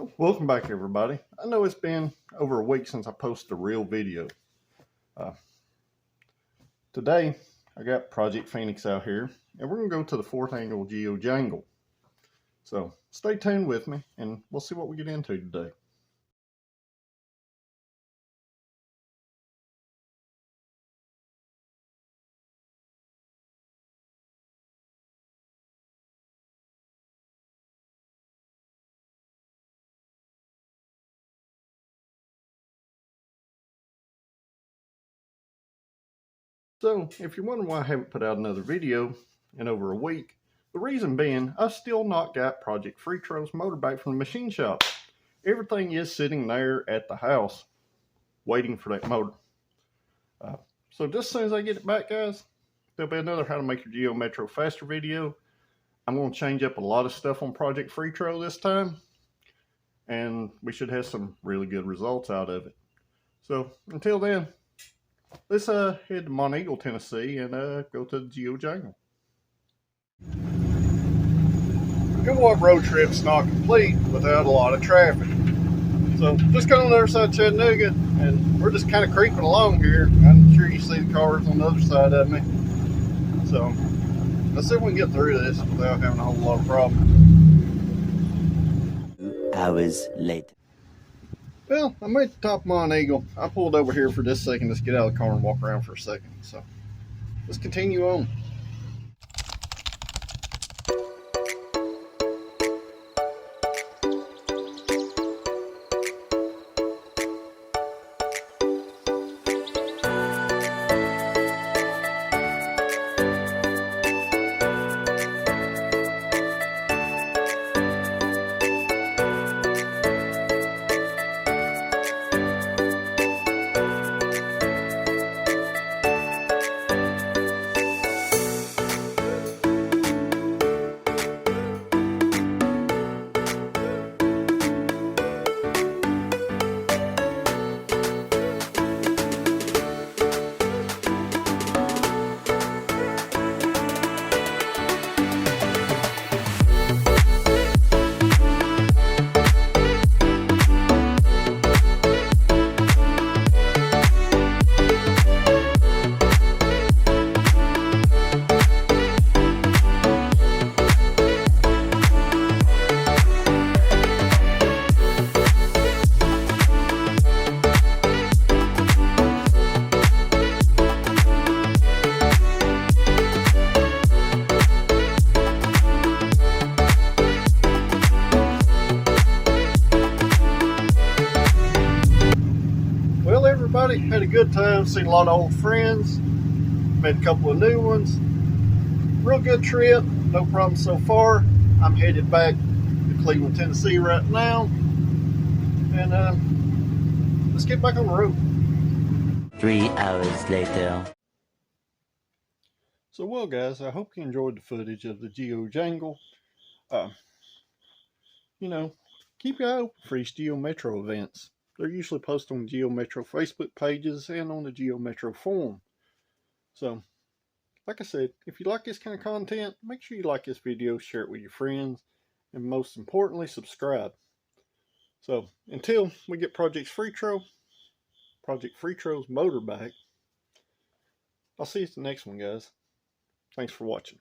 Well, welcome back everybody. I know it's been over a week since I posted a real video. Today I got Project Phenoix out here and we're going to go to the 4th Annual Geo Jangle. So stay tuned with me and we'll see what we get into today. So if you're wondering why I haven't put out another video in over a week, the reason being I've still not got Project Phenoix's motorbike from the machine shop. Everything is sitting there at the house waiting for that motor. So just as soon as I get it back, guys, there'll be another how to make your Geo Metro faster video. I'm going to change up a lot of stuff on Project Phenoix this time, and we should have some really good results out of it. So until then, let's head to Monteagle, Tennessee, and go to the Geo Jangle. Good walk road trip's not complete without a lot of traffic. So just got on the other side of Chattanooga, and we're just kind of creeping along here. I'm sure you see the cars on the other side of me. So let's see if we can get through this without having a whole lot of problems. 2 hours later. Well, I'm at the top of Monteagle. I pulled over here for just a second, just get out of the car and walk around for a second. So let's continue on. Everybody had a good time, seen a lot of old friends, met a couple of new ones. Real good trip, no problem so far. I'm headed back to Cleveland, Tennessee right now, and let's get back on the road. 3 hours later. So well guys, I hope you enjoyed the footage of the Geo Jangle. You know, keep your eye open for these Geo Metro events. They're usually posted on the Geo Metro Facebook pages and on the Geo Metro forum. So, like I said, if you like this kind of content, make sure you like this video, share it with your friends, and most importantly, subscribe. So, until we get Project Phenoix's motor back, I'll see you at the next one, guys. Thanks for watching.